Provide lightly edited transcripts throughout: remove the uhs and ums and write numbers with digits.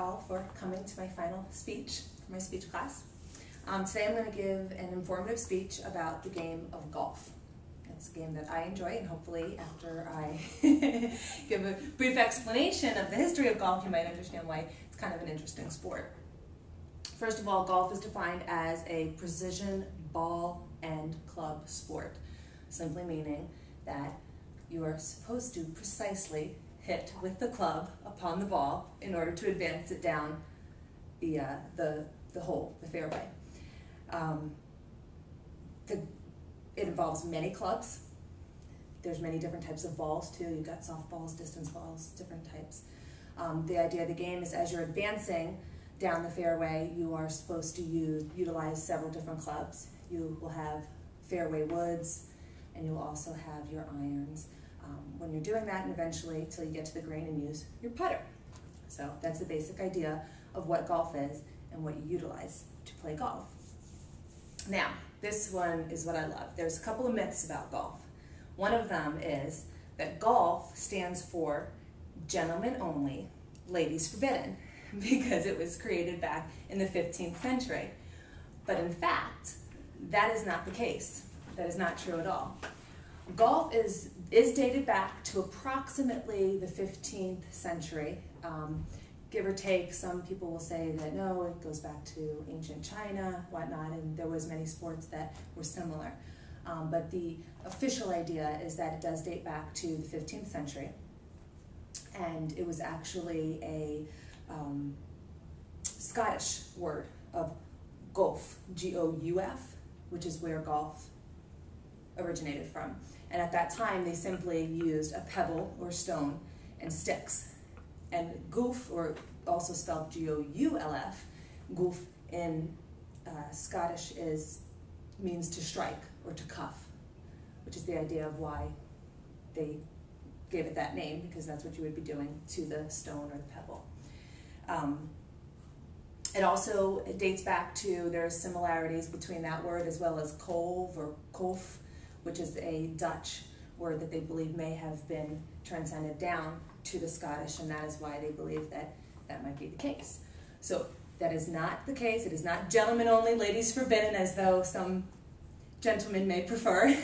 all for coming to my final speech, for my speech class. Today I'm going to give an informative speech about the game of golf. It's a game that I enjoy, and hopefully after I give a brief explanation of the history of golf, you might understand why it's kind of an interesting sport. First of all, golf is defined as a precision ball and club sport, simply meaning that you are supposed to precisely hit with the club upon the ball in order to advance it down the hole, the fairway. It involves many clubs. There's many different types of balls too. You've got softballs, distance balls, different types. The idea of the game is as you're advancing down the fairway, you are supposed to utilize several different clubs. You will have fairway woods, and you'll also have your irons. When you're doing that, and eventually till you get to the green and use your putter. So that's the basic idea of what golf is and what you utilize to play golf. Now, this one is what I love. There's a couple of myths about golf. One of them is that golf stands for gentlemen only, ladies forbidden, because it was created back in the 15th century. But in fact, that is not the case. That is not true at all. Golf is dated back to approximately the 15th century. Give or take, some people will say that no, it goes back to ancient China, whatnot, and there was many sports that were similar. But the official idea is that it does date back to the 15th century, and it was actually a Scottish word of golf, G-O-U-F, which is where golf originated from. And at that time, they simply used a pebble or stone and sticks. And goof, or also spelled G-O-U-L-F, goof in Scottish means to strike or to cuff, which is the idea of why they gave it that name, because that's what you would be doing to the stone or the pebble. It also dates back to, there's similarities between that word as well as kolf or kolf, which is a Dutch word that they believe may have been transcended down to the Scottish, and that is why they believe that that might be the case. So that is not the case. It is not gentlemen only, ladies forbidden, as though some gentlemen may prefer.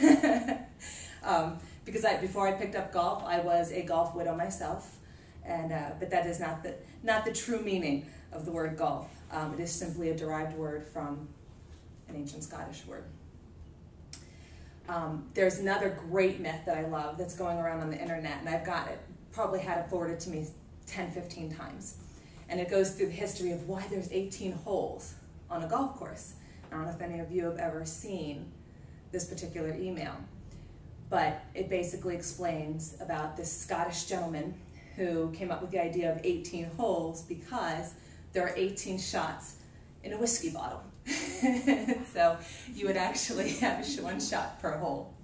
Because before I picked up golf, I was a golf widow myself, and but that is not the true meaning of the word golf. It is simply a derived word from an ancient Scottish word. There's another great myth that I love that's going around on the internet, and I've got it, probably had it forwarded to me 10, 15 times. And it goes through the history of why there's 18 holes on a golf course. I don't know if any of you have ever seen this particular email, but it basically explains about this Scottish gentleman who came up with the idea of 18 holes because there are 18 shots in a whiskey bottle. So you would actually have one shot per hole.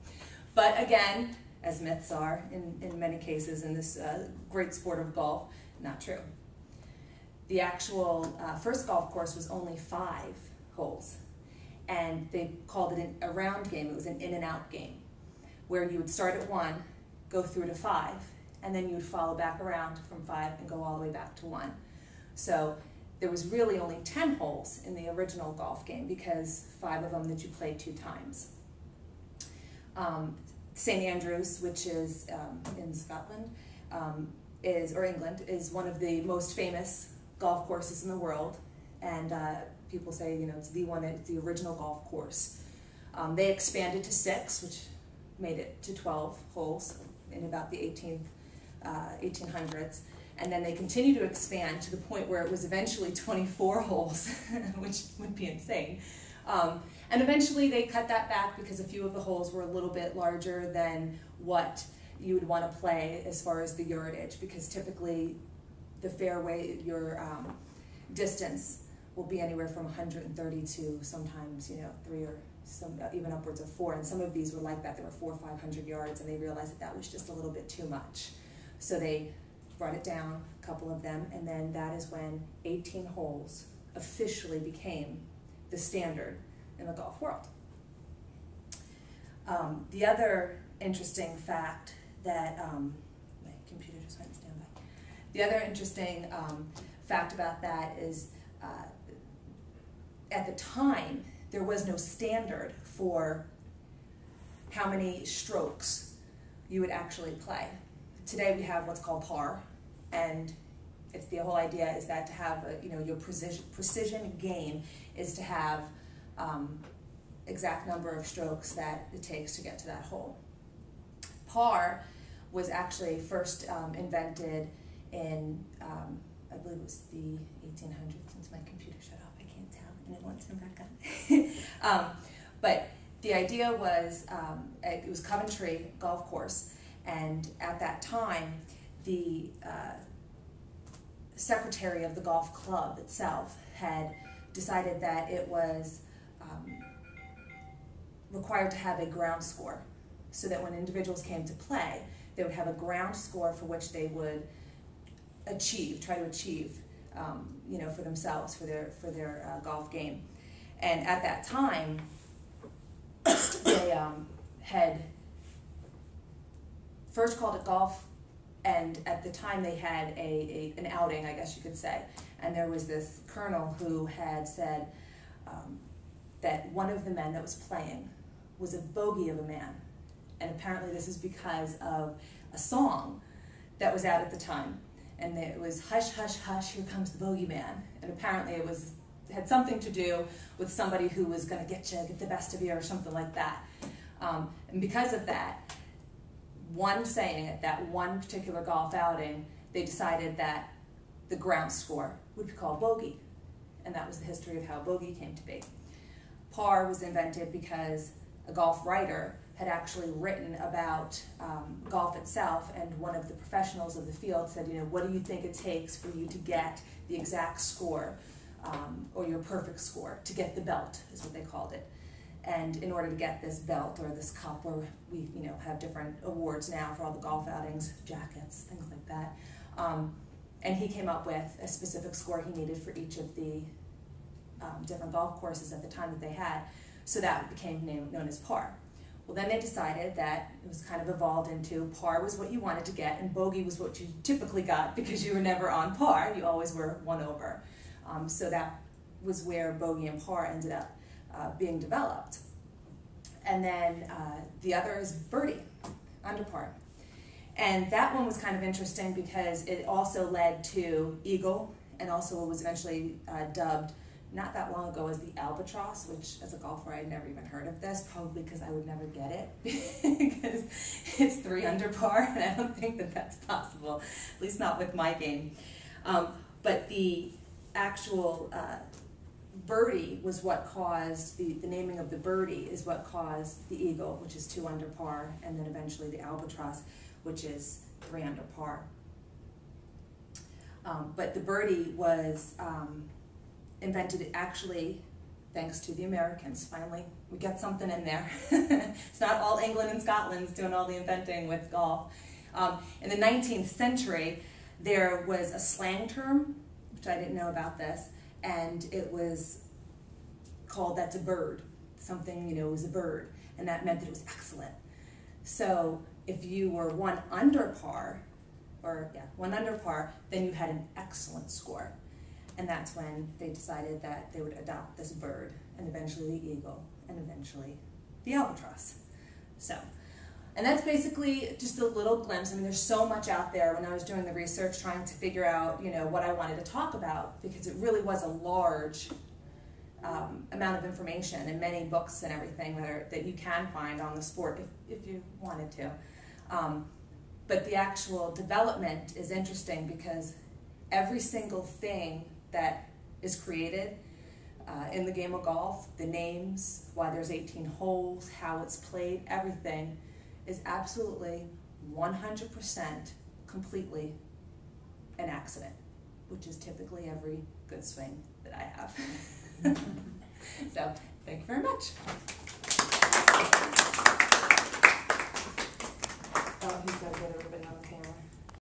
But again, as myths are in many cases in this great sport of golf, not true. The actual first golf course was only 5 holes, and they called it a round game. It was an in and out game, where you would start at 1, go through to 5, and then you would follow back around from 5 and go all the way back to 1. So there was really only 10 holes in the original golf game, because 5 of them that you played 2 times. St. Andrews, which is in Scotland, or England, is one of the most famous golf courses in the world, and people say, you know, it's the original golf course. They expanded to 6, which made it to 12 holes in about the 1800s. And then they continued to expand to the point where it was eventually 24 holes, which would be insane. And eventually they cut that back because a few of the holes were a little bit larger than what you would want to play as far as the yardage, because typically the fairway, your distance will be anywhere from 130 to sometimes, 3 or even upwards of 4. And some of these were like that. They were 400 or 500 yards, and they realized that that was just a little bit too much. So they brought it down, a couple of them, and then that is when 18 holes officially became the standard in the golf world. The other interesting fact that, my computer just went standby. The other interesting fact about that is at the time, there was no standard for how many strokes you would actually play. Today we have what's called par, and it's the whole idea is that to have your precision game is to have exact number of strokes that it takes to get to that hole. Par was actually first invented in, I believe it was the 1800s, since my computer shut off, I can't tell, and it wants to back up. But the idea was, it was Coventry Golf Course, and at that time, the secretary of the golf club itself had decided that it was required to have a ground score, so that when individuals came to play, they would have a ground score for which they would try to achieve, for themselves, for their golf game. And at that time, they had first called it golf, and at the time they had an outing, I guess you could say. And there was this colonel who had said that one of the men that was playing was a bogey of a man. And apparently this is because of a song that was out at the time. And it was, hush, hush, hush, here comes the bogeyman. And apparently it had something to do with somebody who was going to get the best of you or something like that. And because of that, one saying it, that one particular golf outing, they decided that the ground score would be called bogey. And that was the history of how bogey came to be. Par was invented because a golf writer had actually written about golf itself, and one of the professionals of the field said, what do you think it takes for you to get the exact score, or your perfect score, to get the belt, is what they called it. And in order to get this belt or this cup, where we have different awards now for all the golf outings, jackets, things like that, and he came up with a specific score he needed for each of the different golf courses at the time that they had, so that became known as par. Well, then they decided that it was kind of evolved into par was what you wanted to get, and bogey was what you typically got because you were never on par. You always were one over. So that was where bogey and par ended up being developed. And then the other is birdie, under par. And that one was kind of interesting because it also led to eagle, and also was eventually dubbed not that long ago as the albatross, which as a golfer I had never even heard of this, probably because I would never get it, because it's 3 under par, and I don't think that that's possible, at least not with my game. But the actual birdie was what caused, the naming of the birdie is what caused the eagle, which is 2 under par, and then eventually the albatross, which is 3 under par. But the birdie was invented actually thanks to the Americans. Finally, we get something in there. It's not all England and Scotland's doing all the inventing with golf. In the 19th century, there was a slang term, which I didn't know about this, and it was called "that's a bird." Something, was a bird, and that meant that it was excellent. So if you were 1 under par, then you had an excellent score. And that's when they decided that they would adopt this bird, and eventually the eagle, and eventually the albatross. So, and that's basically just a little glimpse. I mean, there's so much out there. When I was doing the research, trying to figure out, what I wanted to talk about, because it really was a large amount of information, and many books and everything that you can find on the sport if you wanted to. But the actual development is interesting because every single thing that is created in the game of golf, the names, why there's 18 holes, how it's played, everything is absolutely 100% completely an accident, which is typically every good swing that I have. So, thank you very much. He's got to get everybody.